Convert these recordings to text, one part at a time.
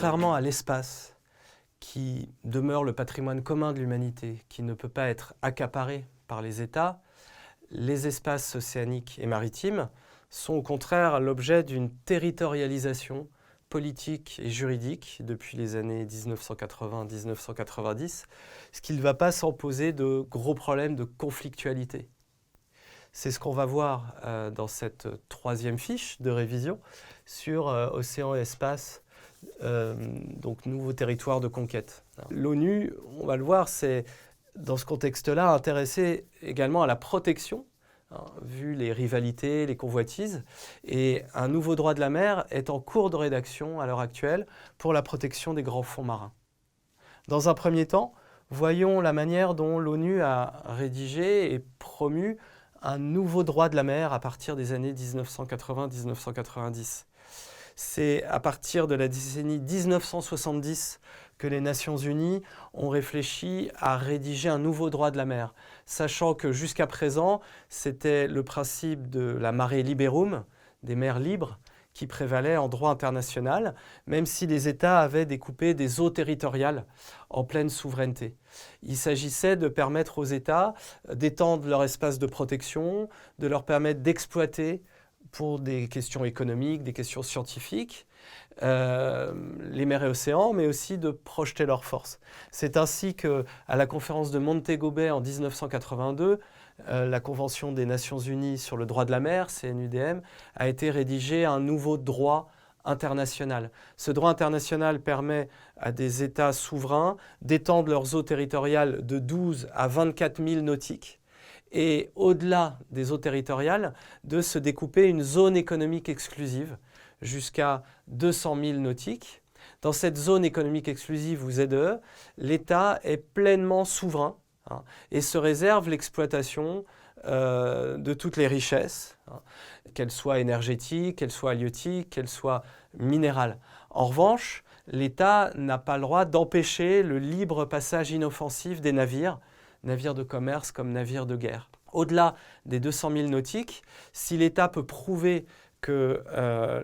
Contrairement à l'espace, qui demeure le patrimoine commun de l'humanité, qui ne peut pas être accaparé par les États, les espaces océaniques et maritimes sont au contraire l'objet d'une territorialisation politique et juridique depuis les années 1980-1990, ce qui ne va pas sans poser de gros problèmes de conflictualité. C'est ce qu'on va voir dans cette troisième fiche de révision sur Océan et Espace, donc nouveaux territoires de conquête. L'ONU, on va le voir, c'est dans ce contexte-là intéressé également à la protection, vu les rivalités, les convoitises, et un nouveau droit de la mer est en cours de rédaction à l'heure actuelle pour la protection des grands fonds marins. Dans un premier temps, voyons la manière dont l'ONU a rédigé et promu un nouveau droit de la mer à partir des années 1980-1990. C'est à partir de la décennie 1970 que les Nations Unies ont réfléchi à rédiger un nouveau droit de la mer, sachant que jusqu'à présent, c'était le principe de la mare liberum, des mers libres, qui prévalait en droit international, même si les États avaient découpé des eaux territoriales en pleine souveraineté. Il s'agissait de permettre aux États d'étendre leur espace de protection, de leur permettre d'exploiter pour des questions économiques, des questions scientifiques, les mers et océans, mais aussi de projeter leurs forces. C'est ainsi qu'à la conférence de Montego Bay en 1982, la Convention des Nations Unies sur le droit de la mer, CNUDM, a été rédigé un nouveau droit international. Ce droit international permet à des États souverains d'étendre leurs eaux territoriales de 12 à 24 milles nautiques et au-delà des eaux territoriales, de se découper une zone économique exclusive jusqu'à 200 milles nautiques. Dans cette zone économique exclusive ou ZEE, l'État est pleinement souverain et se réserve l'exploitation de toutes les richesses, qu'elles soient énergétiques, qu'elles soient halieutiques, qu'elles soient minérales. En revanche, l'État n'a pas le droit d'empêcher le libre passage inoffensif des navires de commerce comme navires de guerre. Au-delà des 200 milles nautiques, si l'État peut prouver que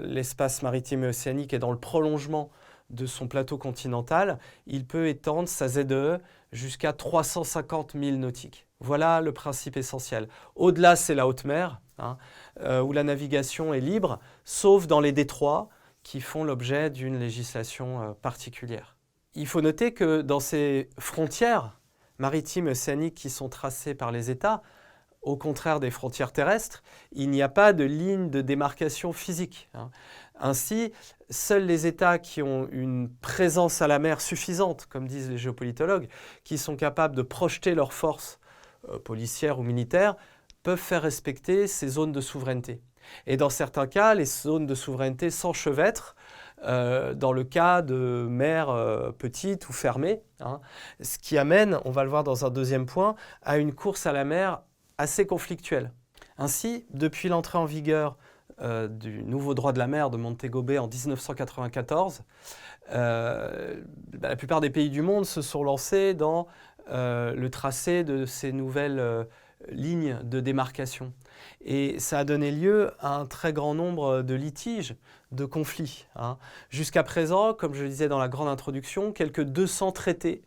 l'espace maritime et océanique est dans le prolongement de son plateau continental, il peut étendre sa ZEE jusqu'à 350 milles nautiques. Voilà le principe essentiel. Au-delà, c'est la haute mer, où la navigation est libre, sauf dans les détroits qui font l'objet d'une législation particulière. Il faut noter que dans ces frontières maritimes et océaniques qui sont tracées par les États, au contraire des frontières terrestres, il n'y a pas de ligne de démarcation physique. Ainsi, seuls les États qui ont une présence à la mer suffisante, comme disent les géopolitologues, qui sont capables de projeter leurs forces policières ou militaires, peuvent faire respecter ces zones de souveraineté. Et dans certains cas, les zones de souveraineté s'enchevêtrent dans le cas de mers petites ou fermées, ce qui amène, on va le voir dans un deuxième point, à une course à la mer assez conflictuelle. Ainsi, depuis l'entrée en vigueur du nouveau droit de la mer de Montego Bay en 1994, la plupart des pays du monde se sont lancés dans le tracé de ces nouvelles lignes de démarcation. Et ça a donné lieu à un très grand nombre de litiges, de conflits. Jusqu'à présent, comme je le disais dans la grande introduction, quelques 200 traités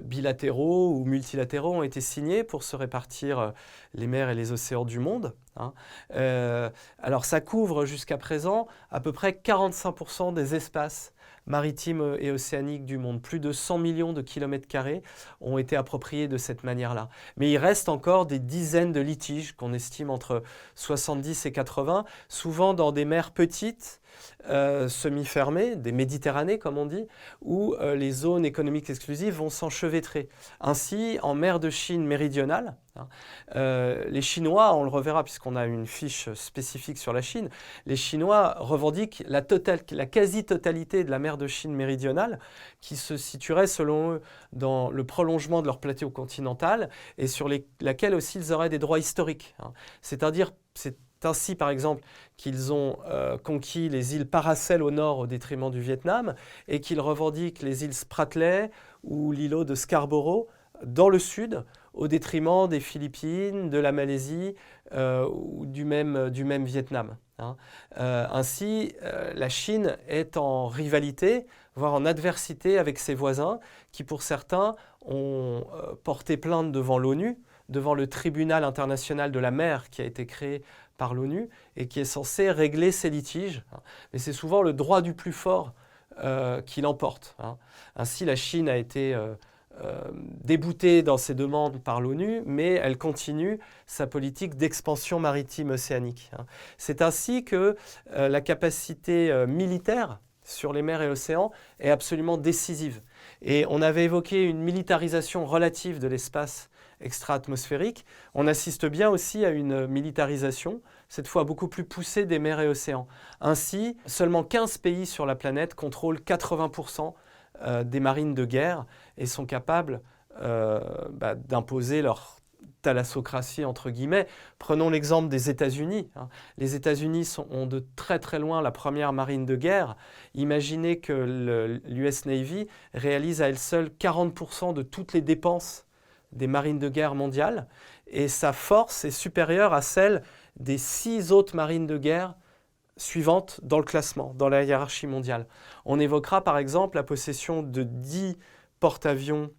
bilatéraux ou multilatéraux ont été signés pour se répartir les mers et les océans du monde. Alors ça couvre jusqu'à présent à peu près 45% des espaces maritimes et océaniques du monde. Plus de 100 millions de kilomètres carrés ont été appropriés de cette manière-là. Mais il reste encore des dizaines de litiges qu'on estime entre 70 et 80, souvent dans des mers petites, semi-fermées, des Méditerranées comme on dit, où les zones économiques exclusives vont s'enchevêtrer. Ainsi, en mer de Chine méridionale, les Chinois, on le reverra puisqu'on a une fiche spécifique sur la Chine, les Chinois revendiquent la quasi-totalité de la mer de Chine méridionale qui se situerait selon eux dans le prolongement de leur plateau continental et sur laquelle aussi ils auraient des droits historiques. C'est-à-dire, c'est ainsi par exemple qu'ils ont conquis les îles Paracel au nord au détriment du Vietnam et qu'ils revendiquent les îles Spratly ou l'îlot de Scarborough dans le sud au détriment des Philippines, de la Malaisie ou du même Vietnam. hein. Ainsi, la Chine est en rivalité, voire en adversité avec ses voisins qui, pour certains, ont porté plainte devant l'ONU, devant le tribunal international de la mer qui a été créé par l'ONU et qui est censé régler ces litiges. Mais c'est souvent le droit du plus fort qui l'emporte. Ainsi, la Chine a été déboutée dans ses demandes par l'ONU, mais elle continue sa politique d'expansion maritime océanique. C'est ainsi que la capacité militaire sur les mers et océans est absolument décisive. Et on avait évoqué une militarisation relative de l'espace extra-atmosphérique. On assiste bien aussi à une militarisation, cette fois beaucoup plus poussée des mers et océans. Ainsi, seulement 15 pays sur la planète contrôlent 80% des marines de guerre et sont capables d'imposer leur thalassocratie, entre guillemets. Prenons l'exemple des États-Unis. Les États-Unis ont de très très loin la première marine de guerre. Imaginez que l'US Navy réalise à elle seule 40% de toutes les dépenses des marines de guerre mondiales et sa force est supérieure à celle des 6 autres marines de guerre suivantes dans le classement, dans la hiérarchie mondiale. On évoquera par exemple la possession de 10 porte-avions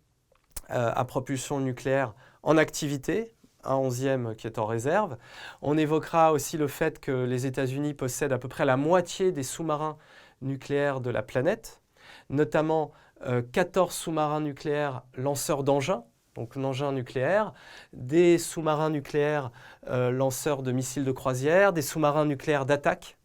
à propulsion nucléaire en activité, un 11e qui est en réserve. On évoquera aussi le fait que les États-Unis possèdent à peu près la moitié des sous-marins nucléaires de la planète, notamment 14 sous-marins nucléaires lanceurs d'engins, donc l'engin nucléaire, des sous-marins nucléaires lanceurs de missiles de croisière, des sous-marins nucléaires d'attaque,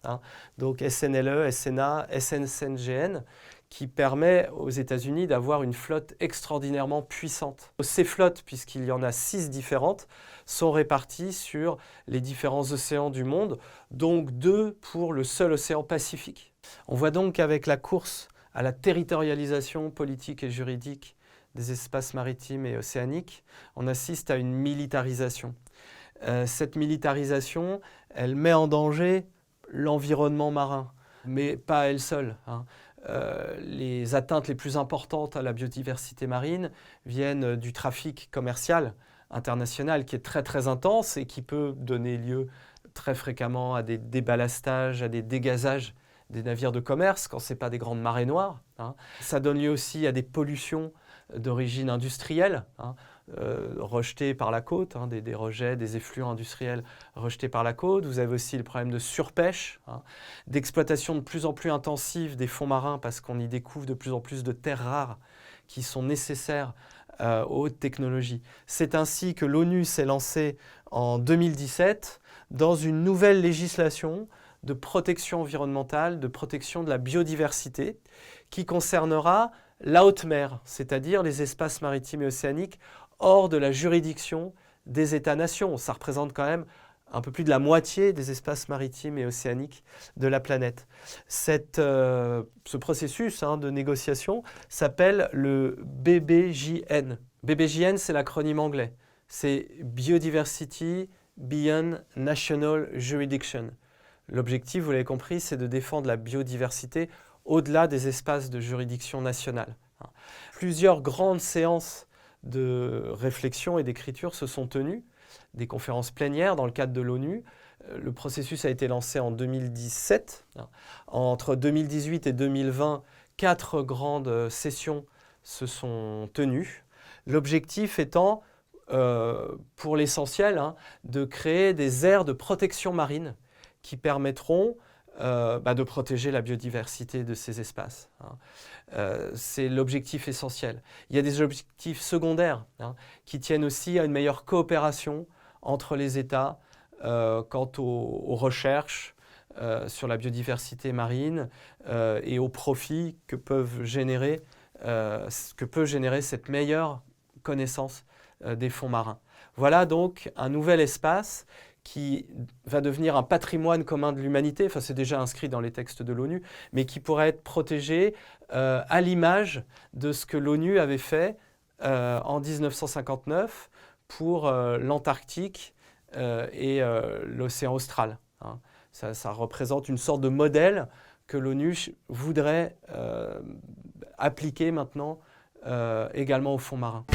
donc SNLE, SNA, SNCGN, qui permet aux États-Unis d'avoir une flotte extraordinairement puissante. Ces flottes, puisqu'il y en a 6 différentes, sont réparties sur les différents océans du monde, donc 2 pour le seul océan Pacifique. On voit donc qu'avec la course à la territorialisation politique et juridique des espaces maritimes et océaniques, on assiste à une militarisation. Cette militarisation, elle met en danger l'environnement marin, mais pas à elle seule. Les atteintes les plus importantes à la biodiversité marine viennent du trafic commercial international qui est très très intense et qui peut donner lieu très fréquemment à des déballastages, à des dégazages des navires de commerce quand ce n'est pas des grandes marées noires. Ça donne lieu aussi à des pollutions d'origine industrielle, rejetées par la côte, des rejets, des effluents industriels rejetés par la côte. Vous avez aussi le problème de surpêche, d'exploitation de plus en plus intensive des fonds marins parce qu'on y découvre de plus en plus de terres rares qui sont nécessaires aux hautes technologies. C'est ainsi que l'ONU s'est lancée en 2017 dans une nouvelle législation de protection environnementale, de protection de la biodiversité, qui concernera la haute mer, c'est-à-dire les espaces maritimes et océaniques hors de la juridiction des États-nations. Ça représente quand même un peu plus de la moitié des espaces maritimes et océaniques de la planète. Ce processus de négociation s'appelle le BBJN. BBJN, c'est l'acronyme anglais. C'est Biodiversity Beyond National Jurisdiction. L'objectif, vous l'avez compris, c'est de défendre la biodiversité au-delà des espaces de juridiction nationale. Plusieurs grandes séances de réflexion et d'écriture se sont tenues, des conférences plénières dans le cadre de l'ONU. Le processus a été lancé en 2017. Entre 2018 et 2020, 4 grandes sessions se sont tenues. L'objectif étant, pour l'essentiel, de créer des aires de protection marine qui permettront de protéger la biodiversité de ces espaces. C'est l'objectif essentiel. Il y a des objectifs secondaires qui tiennent aussi à une meilleure coopération entre les États quant aux recherches sur la biodiversité marine et aux profits que peut générer cette meilleure connaissance des fonds marins. Voilà donc un nouvel espace qui va devenir un patrimoine commun de l'humanité, enfin c'est déjà inscrit dans les textes de l'ONU, mais qui pourrait être protégé à l'image de ce que l'ONU avait fait en 1959 pour l'Antarctique et l'océan austral. Ça représente une sorte de modèle que l'ONU voudrait appliquer maintenant également aux fonds marins.